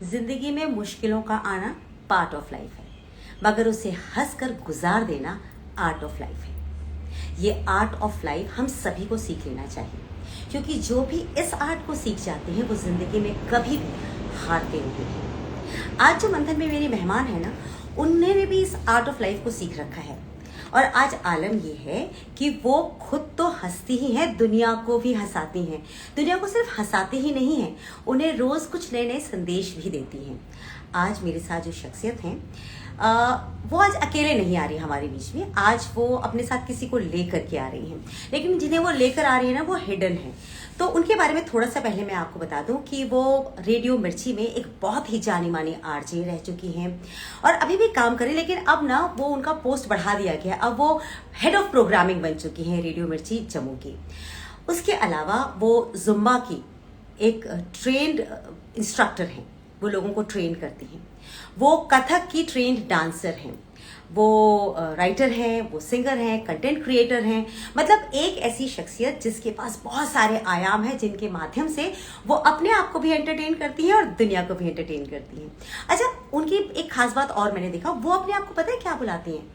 जिंदगी में मुश्किलों का आना पार्ट ऑफ लाइफ है, मगर उसे हंसकर गुजार देना आर्ट ऑफ लाइफ है। ये आर्ट ऑफ लाइफ हम सभी को सीख लेना चाहिए, क्योंकि जो भी इस आर्ट को सीख जाते हैं वो जिंदगी में कभी भी हारते नहीं हैं। आज जो मंथन में मेरे मेहमान है ना, उन्होंने भी इस आर्ट ऑफ लाइफ को सीख रखा है। और आज आलम ये है कि वो खुद तो हंसती ही हैं, दुनिया को भी हंसाती हैं। दुनिया को सिर्फ हंसाती ही नहीं हैं, उन्हें रोज कुछ नए नए संदेश भी देती हैं। आज मेरे साथ जो शख्सियत हैं, वो आज अकेले नहीं आ रही हमारे बीच में। आज वो अपने साथ किसी को लेकर के आ रही हैं, लेकिन जिन्हें वो लेकर आ रही है ना, वो हिडन है। तो उनके बारे में थोड़ा सा पहले मैं आपको बता दूं कि वो रेडियो मिर्ची में एक बहुत ही जानी मानी आरजे रह चुकी हैं और अभी भी काम करें, लेकिन अब ना वो उनका पोस्ट बढ़ा दिया गया। अब वो हेड ऑफ प्रोग्रामिंग बन चुकी हैं रेडियो मिर्ची जम्मू की। उसके अलावा वो जुम्बा की एक ट्रेंड इंस्ट्रक्टर हैं, वो लोगों को ट्रेन करती हैं। वो कथक की ट्रेंड डांसर हैं, वो राइटर हैं, वो सिंगर हैं, कंटेंट क्रिएटर हैं। मतलब एक ऐसी शख्सियत जिसके पास बहुत सारे आयाम हैं, जिनके माध्यम से वो अपने आप को भी एंटरटेन करती हैं और दुनिया को भी एंटरटेन करती हैं। अच्छा, उनकी एक खास बात और मैंने देखा, वो अपने आप को पता है क्या बुलाती हैं?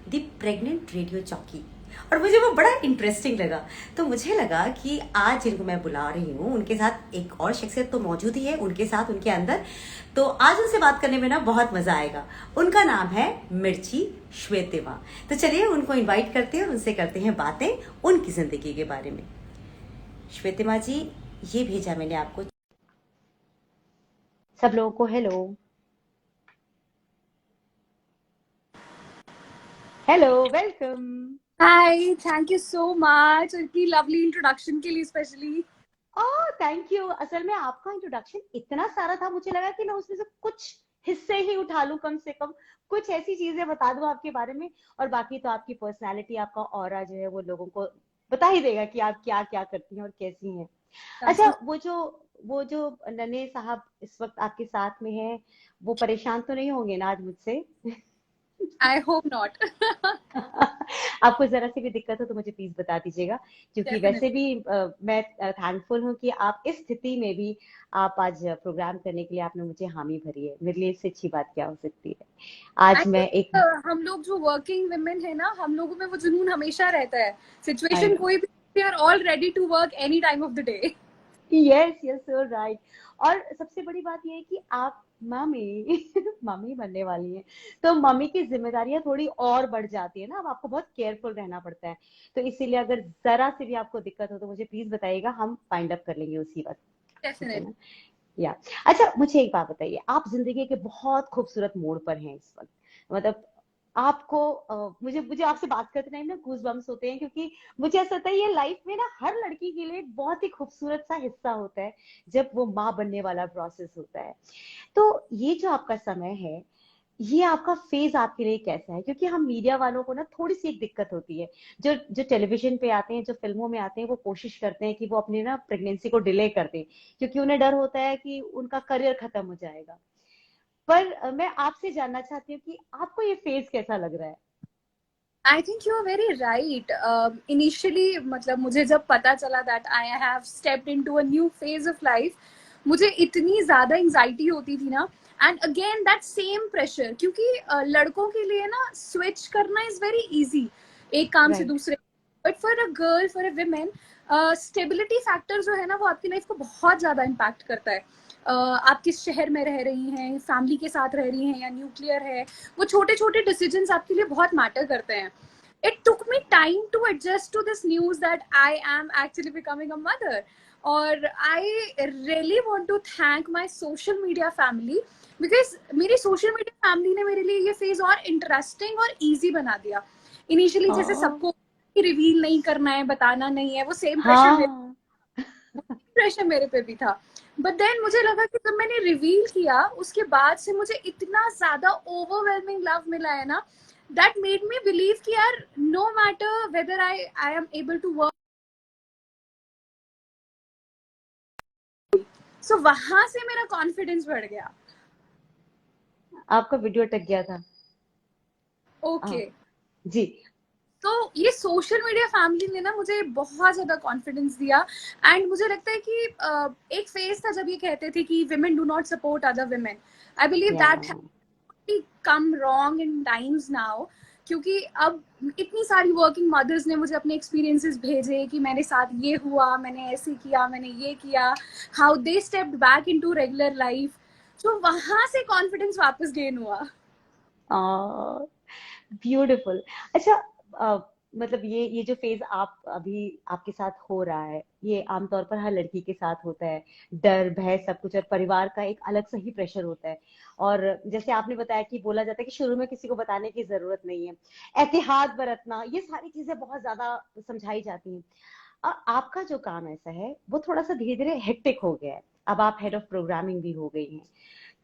दी प्रेग्नेंट रेडियो चौकी। और मुझे वो बड़ा इंटरेस्टिंग लगा। तो मुझे लगा कि आज जिनको मैं बुला रही हूँ उनके साथ एक और शख्सियत तो मौजूद ही है उनके साथ, उनके अंदर। तो आज उनसे बात करने में ना बहुत मजा आएगा। उनका नाम है मिर्ची श्वेतिमा। तो चलिए उनको इनवाइट करते हैं, उनसे करते हैं बातें उनकी जिंदगी के बारे में। श्वेतिमा जी, ये भेजा मैंने आपको। सब लोगों को hello hello, welcome. Hi, thank you so much इतनी लवली इंट्रोडक्शन के लिए स्पेशली। Oh thank you. असल में आपका इंट्रोडक्शन इतना सारा था, मुझे लगा कि मैं उसमें से कुछ हिस्से ही उठा लूं, कम से कम कुछ ऐसी चीजें बता दूं आपके बारे में। और बाकी तो आपकी पर्सनालिटी, आपका ऑरा जो है वो लोगों को बता ही देगा कि आप क्या क्या करती हैं और कैसी हैं। अच्छा, वो जो नन्हे साहब इस वक्त आपके साथ में हैं, वो परेशान तो नहीं होंगे ना आज मुझसे? I hope not. आपको जरा सी भी दिक्कत हो तो मुझे प्लीज बता दीजिएगा, क्योंकि वैसे डेफिनेटली। भी मैं थैंकफुल हूँ कि आप इस स्थिति में भी आप आज प्रोग्राम करने के लिए आपने मुझे हामी भरी है। मेरे लिए इससे अच्छी बात क्या हो सकती है। आई आज मैं एक थिंक हम लोग जो वर्किंग वुमेन है ना, हम लोगों में वो जुनून हमेशा रहता है। आई सिचुएशन कोई भी, we are all ready to work any time of the day. Yes yes so right. और सबसे बड़ी बात ये है कि आप मम्मी मम्मी बनने वाली हैं, तो मम्मी की जिम्मेदारियां थोड़ी और बढ़ जाती है ना। अब आपको बहुत केयरफुल रहना पड़ता है। तो इसीलिए अगर जरा से भी आपको दिक्कत हो तो मुझे प्लीज बताइएगा, हम फाइंड अप कर लेंगे उसी वक्त। ठीक है डेफिनेटली। ना? या अच्छा, मुझे एक बात बताइए, आप जिंदगी के बहुत खूबसूरत मोड़ पर हैं इस वक्त। मतलब आपको मुझे मुझे आपसे बात करते टाइम ना गूज बम्स होते हैं, क्योंकि मुझे ऐसा होता है ये लाइफ में ना हर लड़की के लिए एक बहुत ही खूबसूरत सा हिस्सा होता है, जब वो माँ बनने वाला प्रोसेस होता है। तो ये जो आपका समय है, ये आपका फेज आपके लिए कैसा है? क्योंकि हम मीडिया वालों को ना थोड़ी सी एक दिक्कत होती है। जो जो टेलीविजन पे आते हैं, जो फिल्मों में आते हैं, वो कोशिश करते हैं कि वो अपनी ना प्रेगनेंसी को डिले कर दें, क्योंकि उन्हें डर होता है कि उनका करियर खत्म हो जाएगा। पर मैं आपसे जानना चाहती हूँ कि आपको ये फेज कैसा लग रहा है? I think you are very right. Initially मतलब मुझे जब पता चला that I have stepped into a new phase of life, मुझे इतनी ज्यादा एंजाइटी होती थी ना। And again that same pressure, क्योंकि लड़कों के लिए ना स्विच करना इज वेरी इजी, एक काम से राइट। दूसरे। But for a girl, for a women, stability factor जो है ना, वो आपकी लाइफ को बहुत ज्यादा इम्पैक्ट करता है। आप किस शहर में रह रही हैं, फैमिली के साथ रह रही हैं या न्यूक्लियर है, वो छोटे छोटे डिसीजंस आपके लिए बहुत मैटर करते हैं। It took me time to adjust to this news that I am actually becoming a mother. और I really want to thank my social media family, because मेरी social media family ने मेरे लिए ये फेज और interesting और easy बना दिया। इनिशियली जैसे हाँ सबको रिवील नहीं करना है, बताना नहीं है, वो सेम हाँ। प्रेशर मेरे पे भी था। बट देन मुझे लगा कि जब मैंने रिवील किया, उसके बाद से मुझे इतना ज्यादा ओवरवेलमिंग लव मिला है ना, दैट मेड मी बिलीव कि यार, no matter whether I am able to work. So वहां से मेरा कॉन्फिडेंस बढ़ गया। आपका वीडियो अटक गया था। ओके। हाँ जी। तो ये सोशल मीडिया फैमिली ने ना मुझे बहुत ज्यादा कॉन्फिडेंस दिया। एंड मुझे लगता है कि एक फेज था जब ये कहते थे कि women do not support other women. I believe that या has come wrong in times now, क्योंकि अब इतनी सारी वर्किंग मदर्स ने मुझे अपने एक्सपीरियंसेस भेजे कि मेरे साथ ये हुआ, मैंने ऐसे किया, मैंने ये किया, how they stepped back into regular life. तो वहां से कॉन्फिडेंस वापस गेन हुआ। ब्यूटीफुल। अच्छा, मतलब ये जो फेज आप अभी आपके साथ हो रहा है, ये आमतौर पर हर लड़की के साथ होता है। डर, भय, सब कुछ, और परिवार का एक अलग से ही प्रेशर होता है। और जैसे आपने बताया कि बोला जाता है कि शुरू में किसी को बताने की जरूरत नहीं है, एहतियात बरतना, ये सारी चीजें बहुत ज्यादा समझाई जाती हैं। आपका जो काम ऐसा है वो थोड़ा सा धीरे धीरे हेक्टिक हो गया है। अब आप हेड ऑफ प्रोग्रामिंग भी हो गई हैं।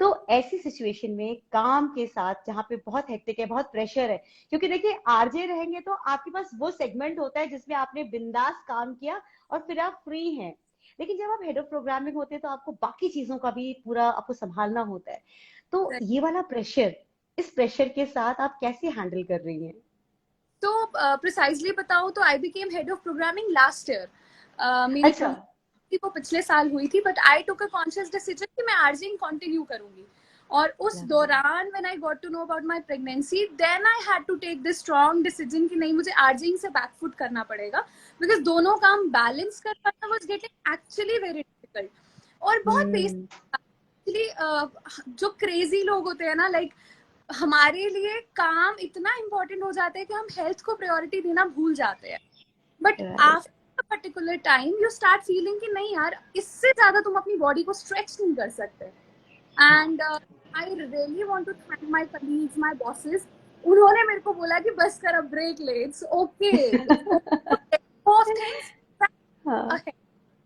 तो ऐसी सिचुएशन में काम के साथ, जहाँ पे बहुत हेक्टिक है, बहुत प्रेशर है, क्योंकि देखिए आरजे रहेंगे तो आपके पास वो सेगमेंट होता है जिसमें आपने बिंदास काम किया और फिर आप फ्री हैं। लेकिन जब आप हेड ऑफ प्रोग्रामिंग होते हैं तो आपको बाकी चीजों का भी पूरा आपको संभालना होता है। तो ये वाला प्रेशर, इस प्रेशर के साथ आप कैसे हैंडल कर रही हैं? तो प्रिसाइजली बताऊं तो I became head of programming last year. मेरी अच्छा। वो पिछले साल हुई थी, but I took a conscious decision कि मैं आर्जिंग कंटिन्यू करूंगी। और उस दौरान when I got to know about my pregnancy, then I had to take this strong decision कि नहीं, मुझे आर्जिंग से बैकफुट करना पड़ेगा, बिकॉज दोनों काम बैलेंस कर पाना was getting actually very difficult. और बहुत बेसिक एक्चुअली जो क्रेजी लोग होते हैं ना, लाइक हमारे लिए काम इतना इम्पोर्टेंट हो जाता है कि हम हेल्थ को प्रायोरिटी देना भूल जाते हैं। But right. After particular time you start feeling कि नहीं यार, इससे ज्यादा तुम अपनी बॉडी को स्ट्रेच नहीं कर सकते। हाँ। And I really want to thank my colleagues, my bosses. उन्होंने मेरे को बोला कि बस कर, अब ब्रेक ले, इट्स ओके, थिंग्स हाँ।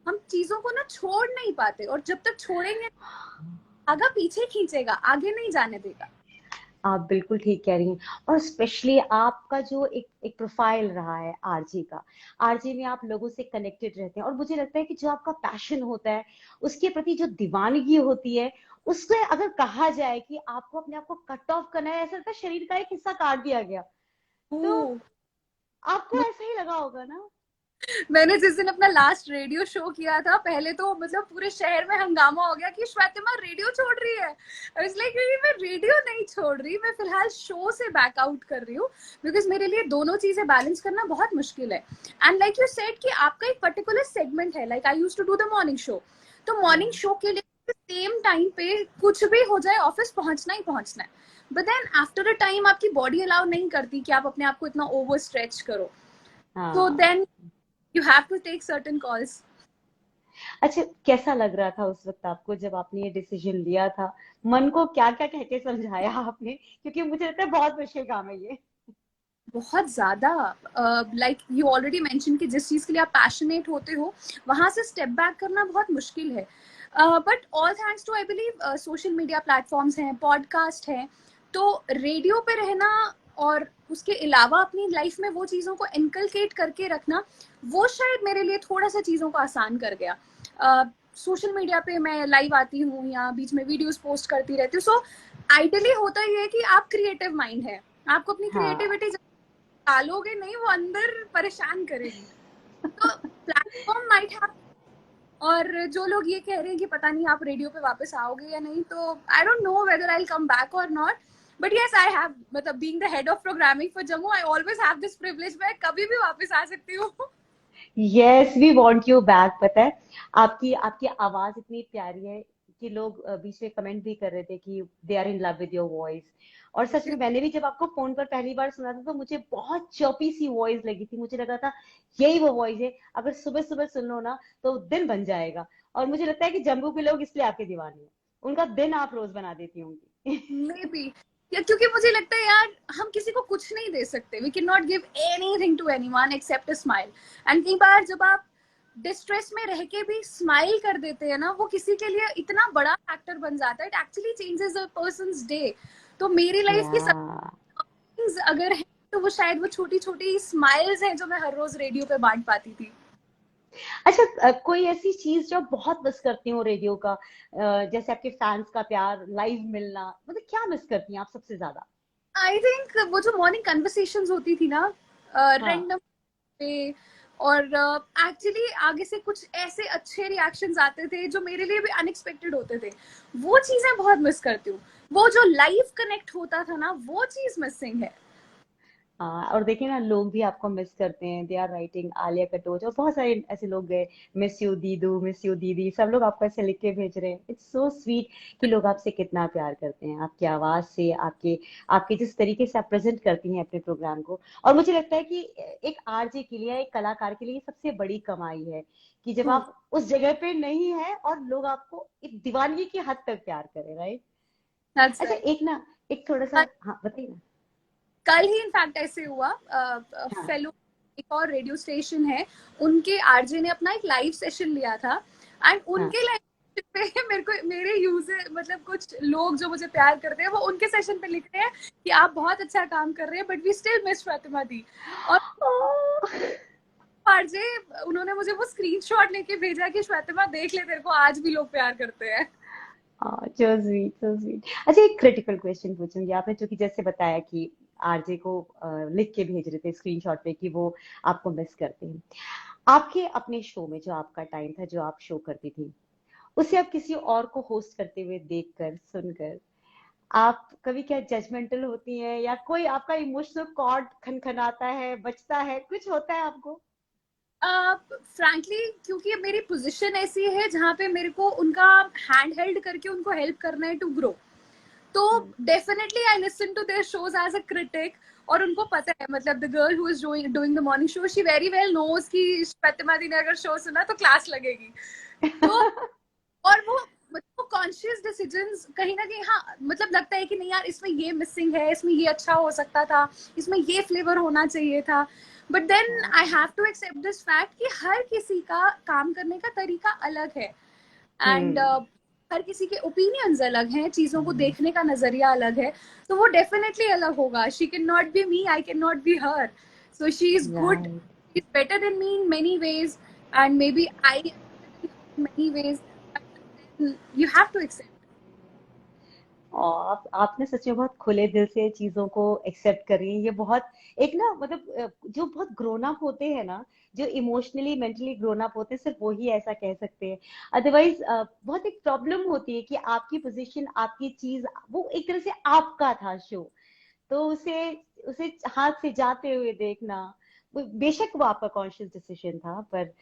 हम चीजों को ना छोड़ नहीं पाते, और जब तक छोड़ेंगे आगे पीछे खींचेगा, आगे नहीं जाने देगा। आप बिल्कुल ठीक कह रही हैं। और स्पेशली आपका जो एक एक प्रोफाइल रहा है आरजे का, आरजे में आप लोगों से कनेक्टेड रहते हैं, और मुझे लगता है कि जो आपका पैशन होता है, उसके प्रति जो दीवानगी होती है, उससे अगर कहा जाए कि आपको अपने आप को कट ऑफ करना है, ऐसा लगता है शरीर का एक हिस्सा काट दिया गया। तो आपको ऐसा ही लगा होगा ना? मैंने जिस दिन अपना लास्ट रेडियो शो किया था, पहले तो मतलब पूरे शहर में हंगामा हो गया कि श्वेतिमा रेडियो छोड़ रही है। इसलिए मैं रेडियो नहीं छोड़ रही, मैं फिलहाल शो से बैक आउट कर रही हूँ, बिकॉज मेरे लिए दोनों चीजें बैलेंस करना बहुत मुश्किल है। एंड लाइक यू सेड कि आपका एक पर्टिकुलर सेगमेंट है, like I used to do the morning show. तो मॉर्निंग शो के लिए सेम टाइम पे कुछ भी हो जाए ऑफिस पहुंचना ही पहुंचना है। But then after a time आपकी बॉडी अलाउ नहीं करती कि आप अपने आप को इतना ओवर स्ट्रेच करो। तो हाँ। Then you have to take certain calls. अच्छा, कैसा लग रहा था उस वक्त आपको जब आपने ये डिसीजन लिया था? मन को क्या क्या कह के समझाया आपने, क्योंकि मुझे लगता है बहुत मुश्किल काम है ये। बहुत ज्यादा, लाइक यू ऑलरेडी मेंशन कि जिस चीज के लिए आप पैशनेट होते हो वहां से स्टेप बैक करना बहुत मुश्किल है। But all thanks to I believe social media platforms हैं, पॉडकास्ट हैं, तो रेडियो पे रहना और उसके अलावा अपनी लाइफ में वो चीज़ों को इनकलकेट करके रखना, वो शायद मेरे लिए थोड़ा सा चीज़ों को आसान कर गया। सोशल मीडिया पे मैं लाइव आती हूँ या बीच में वीडियोस पोस्ट करती रहती हूँ, सो आइडियली होता ही है कि आप क्रिएटिव माइंड है, आपको अपनी हाँ। क्रिएटिविटी डालोगे नहीं, वो अंदर परेशान करेगी। तो प्लेटफॉर्म माइट हैव, और जो लोग ये कह रहे हैं कि पता नहीं आप रेडियो पे वापस आओगे या नहीं, तो I don't know whether I will come back और not. But yes I have, मतलब being the head of programming for Jammu, I always have this privilege, मैं कभी भी वापस आ सकती हूँ। Yes, we want you back. पता है, आपकी आपकी आवाज इतनी प्यारी है कि लोग बीच में कमेंट भी कर रहे थे कि they are in love with your voice. और सच में मैंने भी जब आपको फोन पर पहली बार सुना था तो मुझे बहुत चौपी सी वॉइस लगी थी। मुझे लगा था यही वो वॉइस है, अगर सुबह सुबह सुन लो ना तो दिन बन जाएगा। और मुझे लगता है कि जम्मू के लोग इसलिए आपके दीवाने हैं, उनका दिन आप रोज बना देती होंगी। मे बी, या क्योंकि मुझे लगता है यार, हम किसी को कुछ नहीं दे सकते, we can not give anything to anyone except a smile. And कई बार जब आप डिस्ट्रेस में रह के भी स्माइल कर देते हैं ना, वो किसी के लिए इतना बड़ा फैक्टर बन जाता है, it actually changes a persons day. तो मेरी लाइफ की सब या things अगर है, तो वो शायद वो छोटी छोटी स्माइल्स हैं जो मैं हर रोज रेडियो पे बांट पाती थी। अच्छा, कोई ऐसी चीज जो आप बहुत मिस करती हो रेडियो का, जैसे आपके फैंस का प्यार, लाइव मिलना, मतलब क्या मिस करती हैं आप सबसे ज्यादा? आई थिंक वो जो मॉर्निंग कन्वर्सेशंस होती थी ना, हाँ रैंडम पे। और एक्चुअली आगे से कुछ ऐसे अच्छे रिएक्शंस आते थे जो मेरे लिए भी अनएक्सपेक्टेड होते थे। वो चीजें बहुत मिस करती हूँ। वो जो लाइव कनेक्ट होता था ना, वो चीज मिसिंग है। हाँ। और देखिए ना, लोग भी आपको मिस करते हैं, they are writing Alia Katoch और बहुत सारे ऐसे लोग गए, मिस यू दीदू, मिस यू दीदी, सब लोग आपको ऐसे लिख के भेज रहे हैं। इट्स सो स्वीट कि लोग आपसे कितना प्यार करते हैं, आपकी आवाज से, आपके आपके जिस तरीके से आप प्रेजेंट करती हैं अपने प्रोग्राम को। और मुझे लगता है कि एक आरजे के लिए, एक कलाकार के लिए ये सबसे बड़ी कमाई है कि जब ट्रू। आप उस जगह पे नहीं है और लोग आपको एक दीवानगी की हद तक प्यार करें, राइट? दैट्स अच्छा, राइट। एक ना, एक थोड़ा सा, हाँ बताइए ना। कल ही इनफैक्ट ऐसे हुआ, हाँ फेलो एक और रेडियो स्टेशन है, उनके आरजे ने अपना एक लाइव सेशन लिया था। एंड हाँ। उनके लाइव पे मेरे को, मेरे यूजर मतलब कुछ लोग जो मुझे प्यार करते हैं, वो उनके सेशन पे लिख रहे हैं कि आप बहुत अच्छा काम कर रहे हैं, but we still miss Fatima di. और ओह! आरजे, उन्होंने मुझे वो स्क्रीनशॉट लेके भेजा कि फातिमा देख ले, तेरे को आज भी लोग प्यार करते हैं। So sweet, so sweet. अच्छा, एक क्रिटिकल क्वेश्चन पूछूंगी। आपने चूंकि जैसे बताया कि आरजे को लिख के भेज रहे थे स्क्रीनशॉट पे कि वो आपको मिस करते हैं, आपके अपने शो में जो आपका टाइम था, जो आप शो करती थी, उसे आप किसी और को होस्ट करते हुए देखकर, सुनकर, आप कभी क्या जजमेंटल होती हैं, या कोई आपका इमोशनल कॉर्ड खनखनाता है, बचता है, कुछ होता है आपको? फ्रैंकली क्योंकि मेरी पोजीशन ऐसी है जहाँ पे मेरे को उनका हैंड हेल्ड करके उनको हेल्प करना है टू ग्रो, तो hmm. Definitely I listen to their shows as a critic. और उनको पता है, मतलब the girl who is doing the morning show, she very well knows कि प्रतिमा दी ने अगर शो सुना तो क्लास लगेगी। तो और वो कॉन्शियस डिसीजंस कहीं ना कहीं, हाँ मतलब लगता है कि नहीं यार, इसमें ये मिसिंग है, इसमें ये अच्छा हो सकता था, इसमें ये फ्लेवर होना चाहिए था। बट देन हाँ। I have to accept this fact कि हर किसी का काम करने का तरीका अलग है। एंड हम्म। हर किसी के ओपिनियंस अलग हैं, चीजों को देखने का नजरिया अलग है। तो वो डेफिनेटली अलग होगा। She can not be me, I can not be her. So she is good, right. She is better than me in many ways, and maybe I am in many ways. You have to accept. और आपने सच में बहुत खुले दिल से चीजों को accept करी। ये बहुत एक ना, मतलब जो बहुत ग्रोन अप होते हैं ना, जो इमोशनली मेंटली ग्रोन अप होते हैं, सिर्फ वो ही ऐसा कह सकते हैं। अदरवाइज बहुत एक प्रॉब्लम होती है कि आपकी पोजीशन, आपकी चीज, वो एक तरह से आपका था शो, तो उसे उसे हाथ से जाते हुए देखना, बेशक वो आपका कॉन्शियस डिसीजन था, पर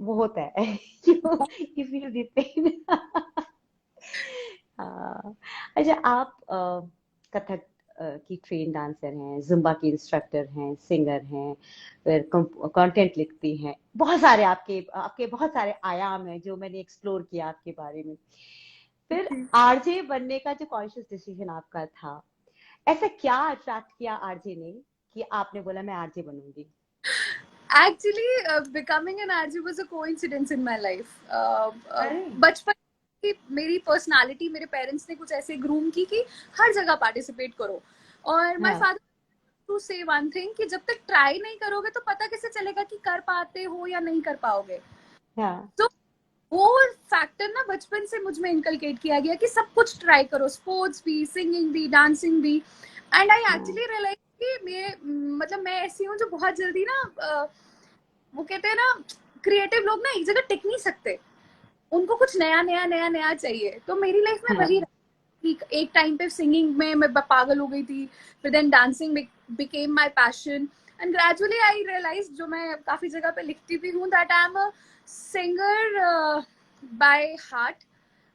वो होता है। You feel the pain. हाँ। अच्छा, आप कथक की ट्रेन डांसर हैं, जुम्बा की इंस्ट्रक्टर हैं, सिंगर हैं, फिर कंटेंट लिखती हैं, बहुत सारे आपके आपके बहुत सारे आयाम हैं जो मैंने एक्सप्लोर किया आपके बारे में। फिर आरजे बनने का जो कॉन्शियस डिसीजन आपका था, ऐसा क्या अट्रैक्ट किया आरजे ने कि आपने बोला मैं RJ बनूंगी? Actually, becoming an RJ was a coincidence in my life. अरे। बचपन की मेरी पर्सनालिटी मेरे पेरेंट्स ने कुछ ऐसे ग्रूम की कि हर जगह पार्टिसिपेट करो। और माय हाँ फादर टू से वन थिंग कि जब तक ट्राई नहीं करोगे तो पता कैसे चलेगा कि कर पाते हो या नहीं कर पाओगे। हाँ तो वो फैक्टर ना बचपन से मुझ में इनकलकेट किया गया कि सब कुछ ट्राई करो, स्पोर्ट्स भी, सिंगिंग भी, डांसिंग भी। एंड आई हाँ। एक्चुअली रियलाइज कि मतलब मैं ऐसी हूँ जो बहुत जल्दी ना, वो कहते हैं ना, क्रिएटिव लोग ना एक जगह टिक नहीं सकते, उनको कुछ नया नया नया नया चाहिए। तो मेरी लाइफ में वही हाँ। रहा कि एक टाइम पे सिंगिंग में मैं पागल हो गई थी, फिर then dancing became my passion. And gradually I realize, जो मैं काफी जगह पे लिखती भी हूँ, that I am a singer by heart,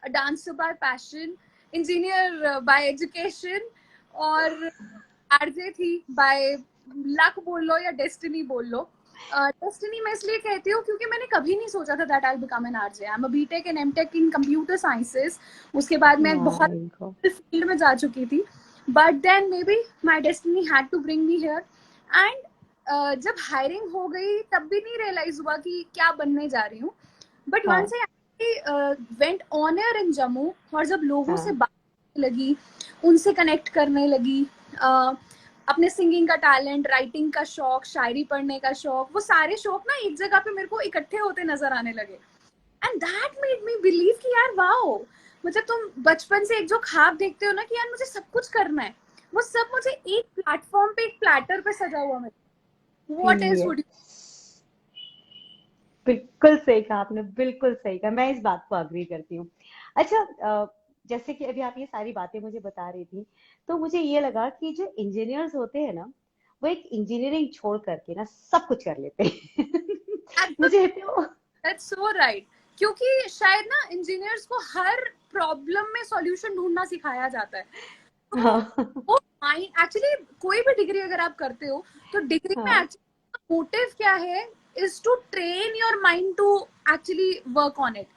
a dancer by passion, engineer by education, और आरजे थी बाय लक बोल लो या डेस्टिनी बोल लो। डेस्टिनी मैं इसलिए कहती हूँ क्योंकि मैंने कभी नहीं सोचा था that I become an RJ. I am a BTech and MTech in computer sciences. उसके बाद मैं बहुत माय गॉड। फील्ड में जा चुकी थी, but then maybe my destiny had to bring me here. And जब हायरिंग हो गई तब भी नहीं रियलाइज हुआ कि क्या बनने जा रही हूँ। बट हाँ once I went on air in Jammu, और जब लोगों से हाँ। बात करने लगी, उनसे कनेक्ट करने लगी, अपने सिंगिंग का टैलेंट, राइटिंग का शौक, शायरी पढ़ने का शौक, वो सारे शौक ना एक जगह पे मेरे को इकट्ठे होते नजर आने लगे। And that made me believe कि यार वाओ, मतलब तुम बचपन से एक जो ख्वाब देखते हो ना कि यार मुझे सब कुछ करना है, वो सब मुझे एक प्लेटफॉर्म पे, एक प्लेटर पे सजा हुआ मिला। व्हाट एल्स वुड यस, बिल्कुल सही कहा आपने, बिल्कुल सही कहा, मैं इस बात को अग्री करती हूँ। अच्छा, जैसे कि अभी आप ये सारी बातें मुझे बता रही थी, तो मुझे ये लगा कि जो इंजीनियर्स होते हैं ना, वो एक इंजीनियरिंग छोड़ करके ना सब कुछ कर लेते हैं। यू, मुझे तो दैट्स सो राइट। क्योंकि शायद ना इंजीनियर्स को हर प्रॉब्लम में सॉल्यूशन ढूंढना सिखाया जाता है। तो हाँ वो माइंड एक्चुअली, कोई भी डिग्री अगर आप करते हो तो डिग्री में हाँ एक्चुअली मोटिव क्या है, is to train your mind to actually work on it.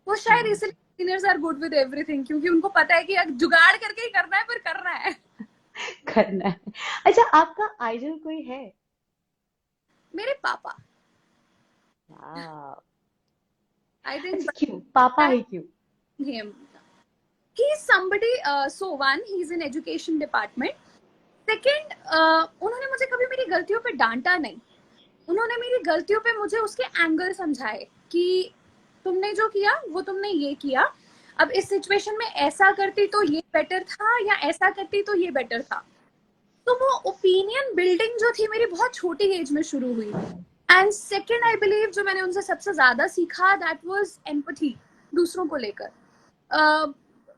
वो शायद हाँ, इसलिए engineers are good with everything, क्योंकि उनको पता है कि जुगाड़ करके ही करना है, पर करना है। करना है। अच्छा, आपका आइडल कोई है? मेरे पापा, वाह। आई थिंक, अच्छा, क्यों पापा ही क्यों? him, he is somebody, so one, he is in education department. Second, उन्होंने मुझे कभी मेरी गलतियों पे डांटा नहीं। उन्होंने मेरी गलतियों पे मुझे उसके एंगल समझाए कि तुमने जो किया वो तुमने ये किया, अब इस सिचुएशन में ऐसा करती तो ये बेटर था, या ऐसा करती तो ये बेटर था। तो वो ओपिनियन बिल्डिंग जो थी मेरी बहुत छोटी एज में शुरू हुई। एंड सेकेंड, आई बिलीव जो मैंने उनसे सबसे ज्यादा सीखा, दैट वाज एम्पैथी, दूसरों को लेकर।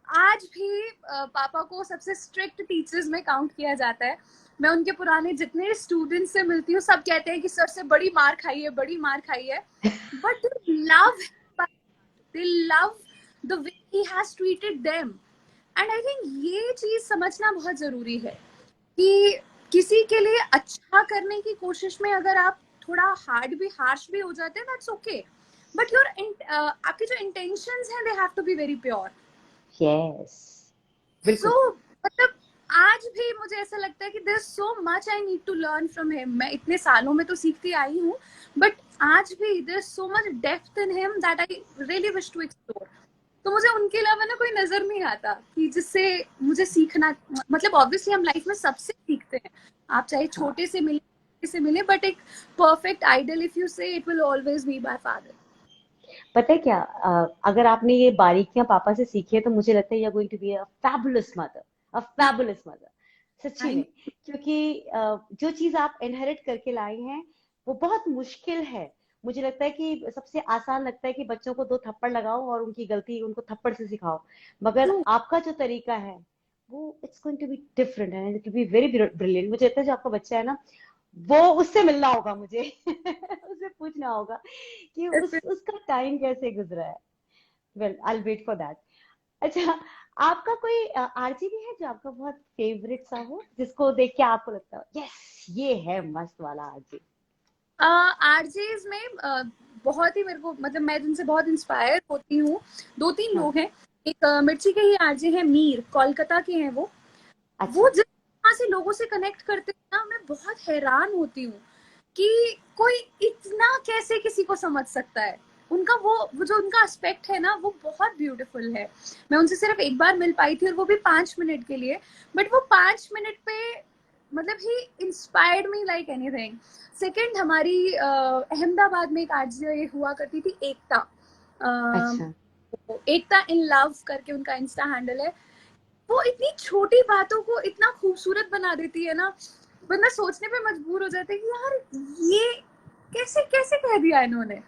आज भी पापा को सबसे स्ट्रिक्ट टीचर्स में काउंट किया जाता है। मैं उनके पुराने जितने स्टूडेंट्स से मिलती हूँ, सब कहते हैं कि सर से बड़ी मार खाई है, बड़ी मार खाई है। But they love the way he has treated them. And I think ये चीज समझना बहुत जरूरी है कि किसी के लिए अच्छा करने की कोशिश में अगर आप थोड़ा हार्ड भी, हार्श भी हो जाते हैं, दैट्स ओके। बट योर आपके जो इंटेंशंस हैं, they have to be very pure. Yes, so बिल्कुल। मतलब आज भी मुझे ऐसा लगता है कि there is so much I need to learn from him. मैं इतने सालों में तो सीखती आई हूँ, बट आज भी there is so much depth in him that I really wish to explore. तो मुझे उनके अलावा ना कोई नजर नहीं आता कि जिससे मुझे सीखना, मतलब ऑब्वियसली हम लाइफ में सबसे सीखते हैं, आप चाहे हाँ, छोटे से मिले, से मिले, बट एक परफेक्ट आइडल, इफ यू से, it will always be my father. पता है क्या, अगर आपने ये बारीकियां पापा से सीखी है तो मुझे लगता है you are going to be a fabulous mother, a fabulous mother, सच्ची में। क्योंकि जो चीज आप इनहेरिट करके लाई हैं वो बहुत मुश्किल है। मुझे लगता है कि सबसे आसान लगता है कि बच्चों को दो थप्पड़ लगाओ और उनकी गलती उनको थप्पड़ से सिखाओ, मगर ट्रू। आपका जो तरीका है वो it's going to be different and it will be very brilliant. मुझे लगता है जो आपका बच्चा है ना, वो उससे मिलना होगा मुझे। उससे पूछना होगा कि उसका टाइम कैसे गुजरा है। Well, I will wait for that. अच्छा, आपका कोई आरजी भी है जो आपका बहुत फेवरेट सा हो, जिसको देख के आपको लगता हो यस ये है मस्त वाला आरजी? आरजेज में बहुत ही मेरे को, मतलब मैं जिनसे बहुत इंस्पायर होती हूँ, दो तीन हाँ, लोग हैं। एक मिर्ची के ही आरजे हैं, मीर, कोलकाता के हैं वो अच्छा। जिस तरह से लोगों से कनेक्ट करते हैं ना, मैं बहुत हैरान होती हूँ कि कोई इतना कैसे किसी को समझ सकता है। उनका वो जो उनका एस्पेक्ट है ना, वो बहुत ब्यूटीफुल है। मैं उनसे सिर्फ एक बार मिल पाई थी, और वो भी 5 मिनट के लिए। बट वो 5 मिनट पे, मतलब he inspired me like anything. Second, हमारी अहमदाबाद में एक आरजे हुआ करती थी, एकता। अ, अच्छा। एकता इन लव करके उनका इंस्टा हैंडल है। वो इतनी छोटी बातों को इतना खूबसूरत बना देती है ना, बंदा सोचने पे मजबूर हो जाता है कि यार ये कैसे कैसे कह दिया इन्होंने।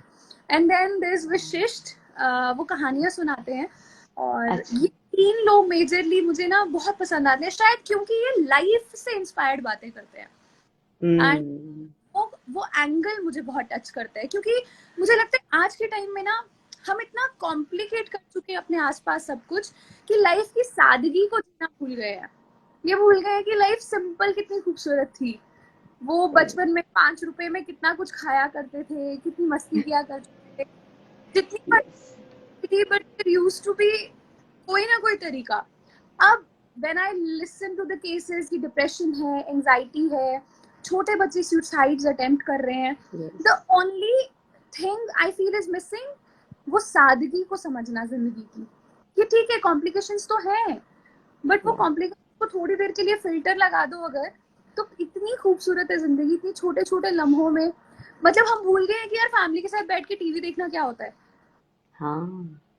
एंड देन देयर इज विशिष्ट, वो कहानियां सुनाते हैं। और अच्छा। ये तीन लोग मेजरली मुझे ना बहुत पसंद आते हैं, शायद क्योंकि ये लाइफ से इंस्पायर्ड बातें करते हैं। एंड हम्म। वो एंगल मुझे बहुत टच करता है, क्योंकि मुझे लगता है आज के टाइम में ना हम इतना कॉम्प्लिकेट कर चुके हैं अपने आसपास सब कुछ, कि लाइफ की सादगी को जीना भूल गए हैं। ये भूल गए हैं कि लाइफ सिंपल कितनी खूबसूरत थी। वो सही। बचपन में 5 रुपए में कितना कुछ खाया करते थे, कितनी मस्ती किया करते थे, जितनी यस। मस्ती थी, but there used to be कोई ना कोई तरीका। अब when I listen to the cases की डिप्रेशन है, एंजाइटी है, छोटे बच्चे सुसाइड्स अटेम्प्ट कर रहे हैं, yes. The only thing I feel is missing वो सादगी को समझना जिंदगी की। कि ठीक है, कॉम्प्लिकेशंस तो हैं, बट वो या। कॉम्प्लिकेशन को थोड़ी देर के लिए फिल्टर लगा दो अगर, तो इतनी खूबसूरत है जिंदगी, इतनी छोटे छोटे लम्हों में। मतलब हम भूल गए हैं कि यार फैमिली के साथ बैठ के टीवी देखना क्या होता है। हाँ,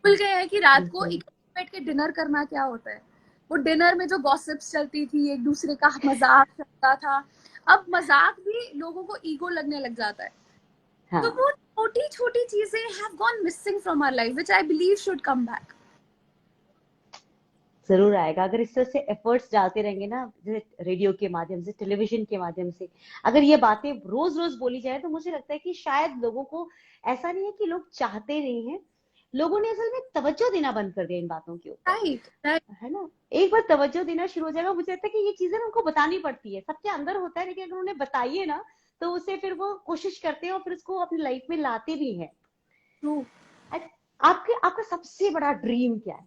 भूल गए हैं कि रात को बिल्कुल। इकट्ठे बैठ के डिनर करना क्या होता है। वो डिनर में जो गॉसिप्स चलती थी, एक दूसरे का मजाक चलता था। अब मजाक भी लोगों को ईगो लगने लग जाता है। हाँ तो वो छोटी छोटी चीजें have gone missing from our life which I believe should come back. जरूर आएगा, अगर इस तरह से एफर्ट्स डालते रहेंगे ना, जैसे रेडियो के माध्यम से, टेलीविजन के माध्यम से, अगर ये बातें रोज रोज बोली जाए, तो मुझे लगता है कि शायद लोगों को, ऐसा नहीं है कि लोग चाहते नहीं है, लोगों ने असल में तवज्जो देना बंद कर दिया इन बातों के ऊपर, राइट राइट। है ना। एक बार तवज्जो देना शुरू हो जाएगा, मुझे लगता है कि ये चीजें ना उनको बतानी पड़ती है, सबके अंदर होता है, लेकिन अगर उन्हें बताइए ना, तो उसे फिर वो कोशिश करते हैं और फिर उसको अपनी लाइफ में लाते भी हैं। ट्रू। आपके आपका सबसे बड़ा ड्रीम क्या है?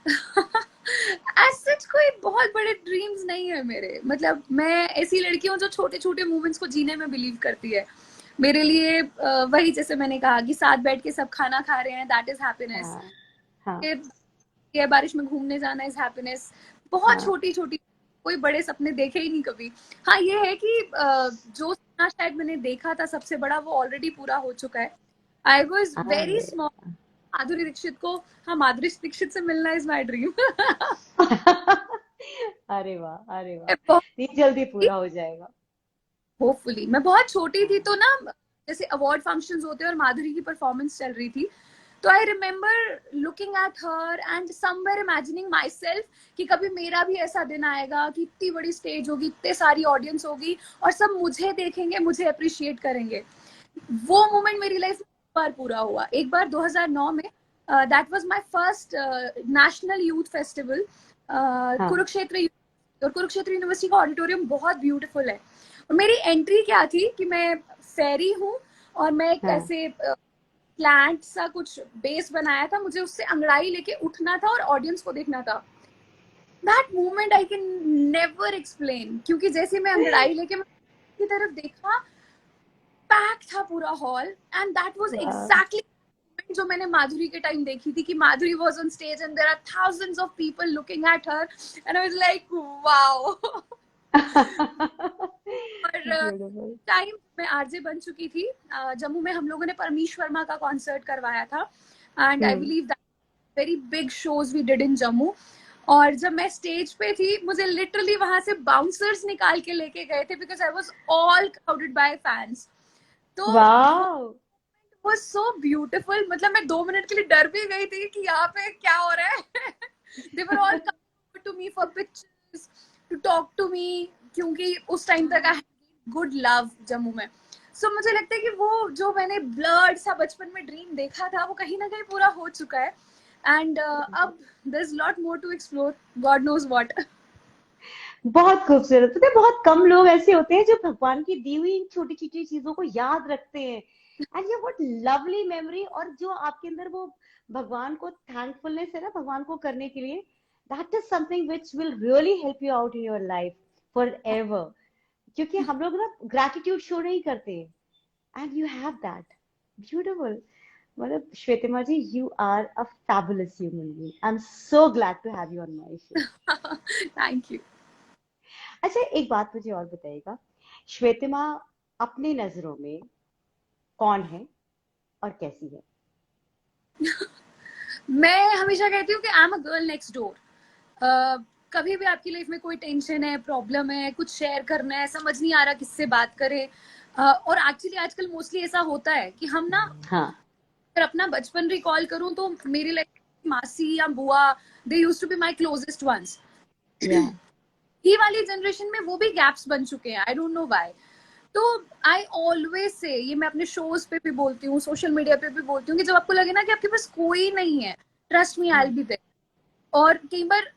एज सच कोई बहुत बड़े ड्रीम्स नहीं है मेरे, मतलब मैं ऐसी लड़की हूँ जो छोटे छोटे मोमेंट्स को जीने में बिलीव करती है। मेरे लिए वही जैसे मैंने कहा कि साथ बैठ के सब खाना खा रहे हैं, दैट इज हैप्पीनेस। हाँ हाँ ये बारिश में घूमने जाना इज हैप्पीनेस। बहुत हाँ। छोटी छोटी, कोई बड़े सपने देखे ही नहीं कभी। हाँ ये है कि जो सपना शायद मैंने देखा था सबसे बड़ा, वो ऑलरेडी पूरा हो चुका है। आई वॉज वेरी अरे स्मॉल। माधुरी दीक्षित को, हाँ माधुरी दीक्षित से मिलना इज माई ड्रीम। अरे वाह, अरे वाह, ये जल्दी पूरा हो जाएगा। होपफुली। मैं बहुत छोटी थी हाँ तो ना, जैसे अवार्ड फंक्शंस होते हैं और माधुरी की परफॉर्मेंस चल रही थी, तो I remember looking at her and somewhere imagining my self कि कभी मेरा भी ऐसा दिन आएगा कि इतनी बड़ी स्टेज होगी, इतनी सारी ऑडियंस होगी और सब मुझे देखेंगे, मुझे अप्रिशिएट करेंगे। वो मोमेंट मेरी लाइफ में एक बार पूरा हुआ। एक बार 2009 में, that was my first national youth festival, हाँ कुरुक्षेत्र। और कुरुक्षेत्र यूनिवर्सिटी का ऑडिटोरियम बहुत ब्यूटीफुल है। और मेरी एंट्री क्या थी कि मैं फेरी हूँ और मैं एक हाँ। ऐसे प्लांट सा कुछ बेस बनाया था, मुझे उससे अंगड़ाई लेके उठना था और ऑडियंस को देखना था। That moment I can never explain, क्योंकि जैसे मैं अंगड़ाई लेके की तरफ देखा, पैक था पूरा हॉल, एंड दैट वाज वाह। एग्जैक्टली जो मैंने माधुरी के टाइम देखी थी कि Madhuri was on stage and there are thousands of people looking at her and I was like wow. और ब्यूटीफुल। टाइम मैं आरजे बन चुकी थी। जम्मू में हम लोगों ने परमीश वर्मा का कॉन्सर्ट करवाया था and I hmm. Believe that very big shows we did in Jammu. और जब मैं स्टेज पे थी, मुझे लिटरली वहां से बाउंसर्स निकाल के लेके गए थे because I was all crowded bye fans. तो वो वाह। Was so beautiful. मतलब मैं 2 मिनट के लिए डर भी गई थी कि यहाँ पे क्या हो रहा है। They were all coming to me for pictures, to talk to me, क्योंकि उस टाइम तक आई गुड लव जम्मू में। सो मुझे लगता है कि वो जो मैंने ब्लड सा बचपन में ड्रीम देखा था, वो कहीं ना कहीं पूरा हो चुका है। एंड अब there is lot more to explore, god knows what. बहुत खूबसूरत, पता है बहुत कम लोग ऐसे होते हैं जो भगवान की दी हुई इन छोटी छोटी चीजों को याद रखते हैं। एंड ये बहुत लवली मेमोरी, और जो आपके अंदर वो भगवान को थैंकफुलनेस है ना, भगवान को करने के लिए, that is something which will really help you out in your life forever. क्योंकि हम लोग ना ग्रैटिट्यूड शो नहीं करते, and you have that. Beautiful. मतलब Shwetima ji, you are a fabulous human being, I am so glad to have you on my show. Thank you. अच्छा, एक बात मुझे और बताइएगा, श्वेतिमा अपनी नजरों में कौन है और कैसी है? मैं हमेशा कहती हूँ कि आई am a girl next door. कभी भी आपकी लाइफ में कोई टेंशन है, प्रॉब्लम है, कुछ शेयर करना है, समझ नहीं आ रहा किससे बात करें, और एक्चुअली आजकल मोस्टली ऐसा होता है कि हम ना, हाँ। अगर अपना बचपन रिकॉल करूं तो मेरी लाइफ मासी या बुआ, they used to be my closest ones. Yeah. ही वाली जनरेशन में वो भी गैप्स बन चुके हैं, आई डोंट नो व्हाई। तो आई ऑलवेज से, ये मैं अपने शोज पे भी बोलती हूँ, सोशल मीडिया पे भी बोलती हूँ, कि जब आपको लगे ना कि आपके पास कोई नहीं है, trust me I will be there. और कई बार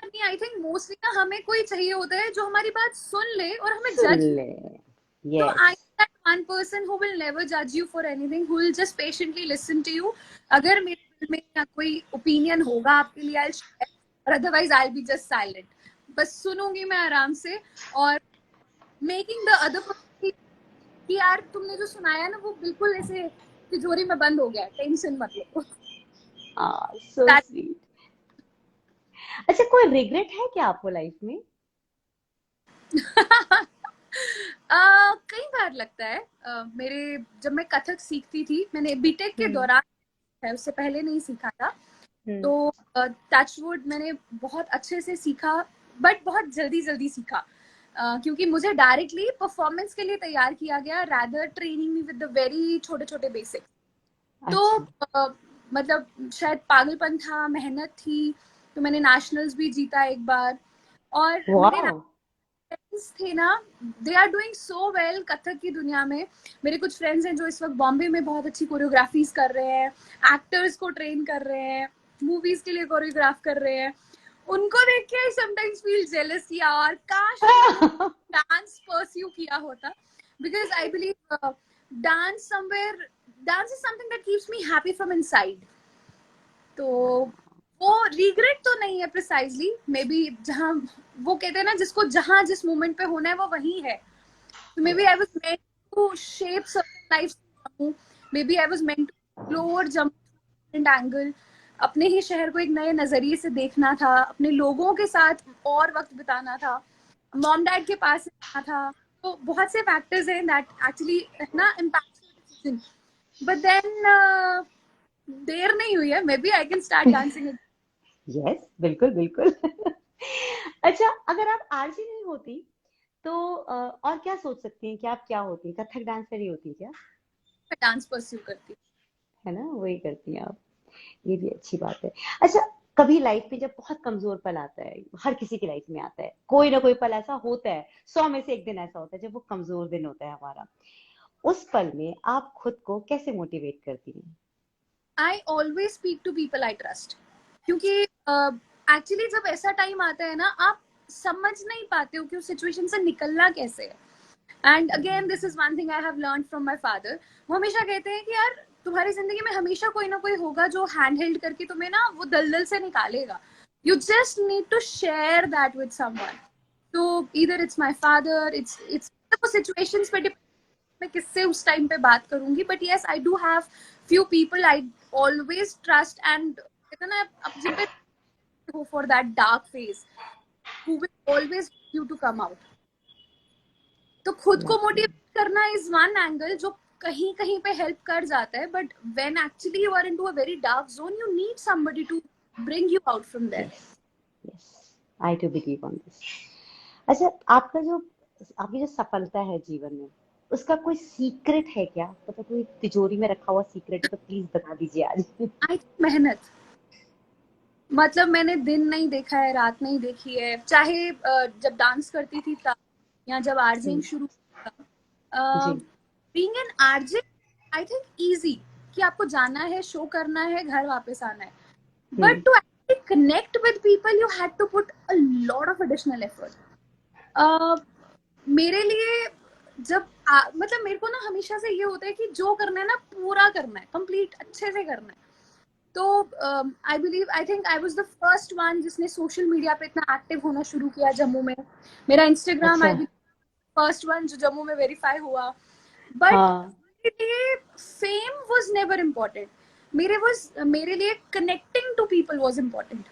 नहीं, आई थिंक मोस्टली ना हमें कोई चाहिए होता है जो हमारी बात सुन ले और हमें सुन जज। ले। तो yes. I that one person who will never जज you for anything, who will just patiently listen to you. अगर मेरे दिल में या कोई ओपिनियन होगा आपके लिए, आई शेयर, और otherwise I be just silent. बस सुनूंगी मैं आराम से, और मेकिंग द अदर पर्सन कि यार तुमने जो सुनाया ना, वो बिल्कुल ऐसे तिजोरी में बंद हो गया, टेंशन मत लो। सो That- स्वीट। अच्छा, कोई रिग्रेट है क्या आपको लाइफ में? कई बार लगता है। मेरे जब मैं कथक सीखती थी, मैंने बीटेक के हम्म दौरान है, उससे पहले नहीं सीखा था। हम्म तो टचवुड मैंने बहुत अच्छे से सीखा, बट बहुत जल्दी जल्दी सीखा। क्योंकि मुझे डायरेक्टली परफॉर्मेंस के लिए तैयार किया गया, rather training me with the very छोटे छोटे बेसिक। तो मतलब शायद पागलपन था, मेहनत थी, तो मैंने नेशनल्स भी जीता एक बार। और मेरे फ्रेंड्स थे ना, they are doing so well Kathak की दुनिया में। मेरे कुछ फ्रेंड्स हैं जो इस वक्त बॉम्बे में बहुत अच्छी कोरियोग्राफीज कर रहे हैं, एक्टर्स को ट्रेन कर रहे हैं, मूवीज के लिए कोरियोग्राफ कर रहे हैं। उनको देख के आई समटाइम्स फील जेलस, यार काश डांस परस्यू किया होता, because I believe dance somewhere, dance is something that keeps me happy from inside. तो वो रिग्रेट तो नहीं है प्रिसाइजली, मे बी जहाँ वो कहते हैं ना, जिसको जहाँ जिस मोमेंट पे होना है वो वही है। तो maybe I was meant to shape certain life, maybe I was meant to explore jump different angle, अपने ही शहर को एक नए नजरिए से देखना था, अपने लोगों के साथ और वक्त बिताना था, मॉम डैड के पास रहना था। तो बहुत से फैक्टर्स हैं दैट एक्चुअली ना impact your decision. But then देर नहीं हुई है, maybe I can start dancing. Yes, बिल्कुल बिल्कुल। अच्छा, अगर आप आरजे नहीं होती तो और क्या सोच सकती हैं कि आप क्या होती? कथक डांसर ही होती क्या? डांस परस्यू करती हूँ। है ना, वही करती हैं आप। ये भी अच्छी बात है। अच्छा, कभी लाइफ में जब बहुत कमजोर पल आता है, हर किसी की लाइफ में आता है, कोई ना कोई पल ऐसा होता है, 100 में से एक दिन ऐसा होता है जब वो कमजोर दिन होता है हमारा, उस पल में आप खुद को कैसे मोटिवेट करती हैं? I always speak to people I trust, क्योंकि एक्चुअली जब ऐसा टाइम आता है ना, आप समझ नहीं पाते हो कि उस सिचुएशन से निकलना कैसे है। And again this is one thing I have learn from my father. वो हमेशा कहते हैं कि यार तुम्हारी जिंदगी में हमेशा कोई ना कोई होगा जो हैंड हेल्ड करके तुम्हें ना वो दलदल से निकालेगा। You just need to share that with someone. तो इधर it's my father, it's situations पे डिपेंड मैं किससे उस टाइम पे बात करूंगी। But yes, I do have few people I always trust, and इतना अब जिन पे go for that dark phase who will always help you to come out। तो खुद को मोटिवेट करना इज वन एंगल जो कहीं कहीं पे हेल्प कर जाता है, but when actually you are into a very dark zone, you need somebody to bring you out from there. Yes, I too believe on this. अच्छा, आपकी जो सफलता है जीवन में, उसका कोई सीक्रेट है क्या? मतलब कोई तिजोरी में रखा हुआ सीक्रेट है तो प्लीज बता दीजिए आज। आई मेहनत, मतलब मैंने दिन नहीं देखा है, रात नहीं देखी है, चाहे जब डांस करती थी तब, या जब आरजेइंग शुरू जी। Being an RJ I think easy, कि आपको जाना है, शो करना है, घर वापस आना है। But to actually connect with people you had to put a lot of additional effort. मेरे लिए जब मतलब मेरे को ना हमेशा से ये होता है कि जो करना है ना पूरा करना है, कंप्लीट अच्छे से करना है। तो I believe, I think I was the first one जिसने सोशल मीडिया पे इतना एक्टिव होना शुरू किया जम्मू में। मेरा Instagram I believe first one जो जम्मू में वेरीफाई हुआ। But fame was never important, मेरे लिए connecting to people was important.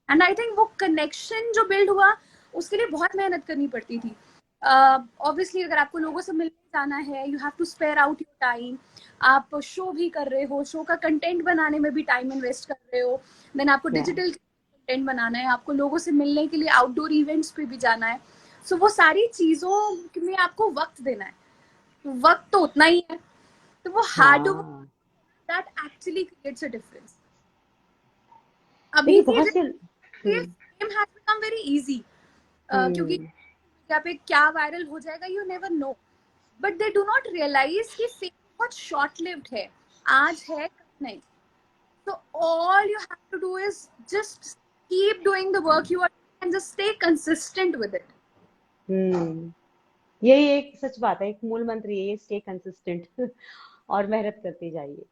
And I think वो कनेक्शन जो बिल्ड हुआ उसके लिए बहुत मेहनत करनी पड़ती थी। ऑब्वियसली अगर आपको लोगों से मिलने जाना है, you have to spare out your time. आप शो भी कर रहे हो, शो का कंटेंट बनाने में भी टाइम इन्वेस्ट कर रहे हो, देन आपको डिजिटल कंटेंट बनाना है, आपको लोगों से मिलने के लिए आउटडोर इवेंट्स पे भी जाना है। सो वो सारी चीजों में आपको वक्त देना है, वक्त तो उतना ही है। तो वो hard work that actually creates a difference. अभी बहुत से fame has become very easy, क्योंकि यहाँ पे क्या वायरल हो जाएगा you never know. But they do not realize कि फेम बहुत शॉर्ट लिव्ड है, आज है कल नहीं। So all you have to do is just keep doing the work you are doing and just stay consistent with it. यही एक सच बात है, एक मूल मंत्र यही है, स्टे कंसिस्टेंट और मेहनत करते जाइए।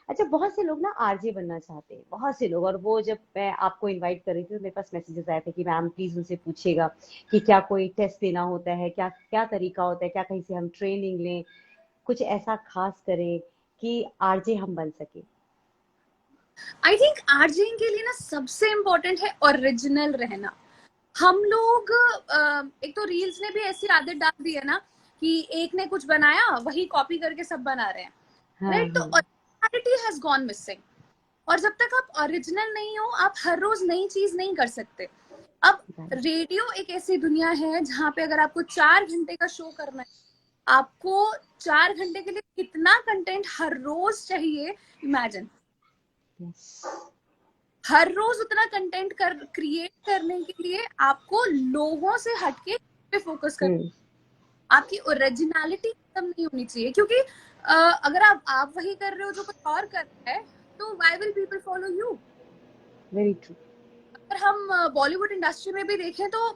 अच्छा, बहुत से लोग ना आरजे बनना चाहते हैं, बहुत से लोग, और वो जब मैं आपको इनवाइट कर रही थी तो मेरे पास मैसेजेस आए थे कि मैम प्लीज उनसे पूछिएगा कि क्या कोई टेस्ट देना होता है, क्या क्या तरीका होता है, क्या कहीं से हम ट्रेनिंग लें, कुछ ऐसा खास करें कि आरजे हम बन सके। आई थिंक आरजेइंग के लिए ना सबसे इम्पोर्टेंट है ओरिजिनल रहना। हम लोग एक तो रील्स ने भी ऐसी आदत डाल दी है ना कि एक ने कुछ बनाया वही कॉपी करके सब बना रहे हैं, राइट? तो ओरिजिनलिटी हैज गॉन मिसिंग। और जब तक आप ओरिजिनल नहीं हो, आप हर रोज नई चीज नहीं कर सकते। अब Right. रेडियो एक ऐसी दुनिया है जहाँ पे अगर आपको 4 घंटे का शो करना है, आपको 4 घंटे के लिए कितना कंटेंट हर रोज चाहिए, इमेजिन। Yes. हर रोज उतना कंटेंट क्रिएट करने के लिए आपको लोगों से हटके पे फोकस कर, Hmm. आपकी ओरिजिनलिटी खत्म नहीं होनी चाहिए, क्योंकि अगर आप वही कर रहे हो जो कोई और कर रहा है, तो why will people follow you. Very true. अगर हम बॉलीवुड इंडस्ट्री में भी देखें तो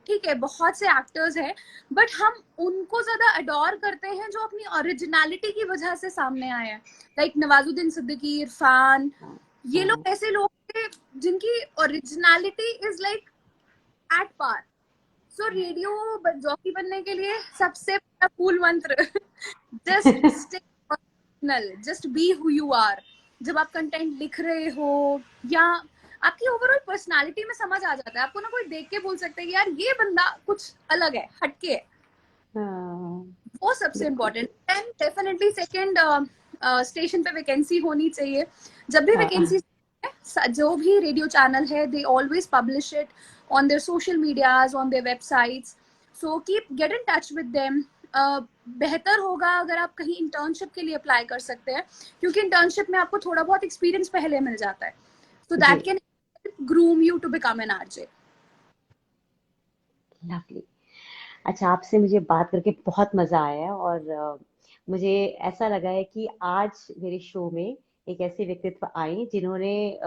ठीक है, बहुत से एक्टर्स हैं, बट हम उनको ज्यादा अडोर करते हैं जो अपनी ओरिजिनलिटी की वजह से सामने आए हैं, लाइक नवाजुद्दीन सिद्दीकी, इरफान। ये हाँ. लोग ऐसे लोग थे जिनकी originality is like at par. So radio jockey बनने के लिए सबसे बड़ा मूल मंत्र, just stay original, just be who you are. जब आप कंटेंट लिख रहे हो या आपकी ओवरऑल पर्सनालिटी में समझ आ जाता है, आपको ना कोई देख के बोल सकता है कि यार ये बंदा कुछ अलग है, हटके है। हाँ, वो सबसे बिल्कुल. Important. And definitely second, station पे वैकेंसी होनी चाहिए। जब भी हाँ, वैकेंसी, जो भी रेडियो चैनल है, they always publish it on their social medias, on their websites. So keep get in touch with them. बेहतर होगा अगर आप कहीं इंटर्नशिप के लिए अप्लाई कर सकते हैं, क्योंकि इंटर्नशिप में आपको थोड़ा बहुत एक्सपीरियंस पहले मिल जाता है, सो जी. That can groom you to become an RJ. Lovely. अच्छा, आपसे मुझे बात करके बहुत मजा आया और मुझे ऐसा लगा है कि आज मेरे शो में एक ऐसे व्यक्तित्व आए जिन्होंने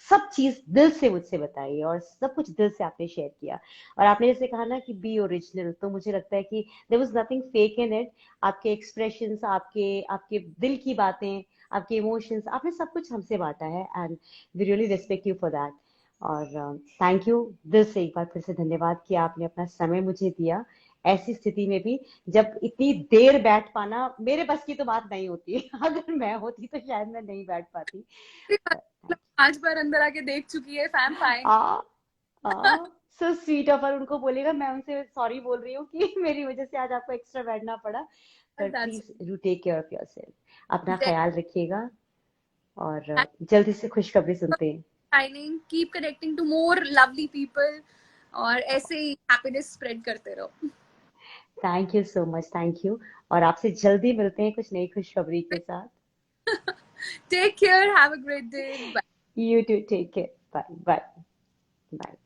सब चीज दिल से मुझसे बताई और सब कुछ दिल से आपने शेयर किया. और आपने जैसे कहा ना कि बी ओरिजिनल, तो मुझे लगता है कि there was nothing fake in it. आपके एक्सप्रेशंस, आपके आपके दिल की बातें, आपके इमोशंस, आपने सब कुछ हमसे बांटा है and we really respect you for that. और थैंक यू, दिल से एक बार फिर से धन्यवाद कि आपने अपना समय मुझे दिया ऐसी स्थिति में भी, जब इतनी देर बैठ पाना मेरे बस की तो बात नहीं होती. अगर मैं होती तो शायद मैं नहीं बैठ पाती. But 5 बार अंदर आके देख चुकी है, फैम फाइन। आ आ सो स्वीट ऑफ हर. उनको बोलेगा, मैं उनसे सॉरी बोल रही हूँ कि मेरी वजह से आज आपको एक्स्ट्रा बैठना पड़ा. पर That's please do take care of yourself. अपना it. ख्याल रखिएगा और जल्दी से खुशखबरी सुनते हैं. Shining, keep connecting to more lovely people, और ऐसे ही हैप्पीनेस स्प्रेड करते रहो। Thank you so much. Thank you. और आपसे जल्दी मिलते हैं कुछ नई खुशखबरी के साथ. Take care, have a great day, bye. You too. Take care. Bye. Bye. Bye.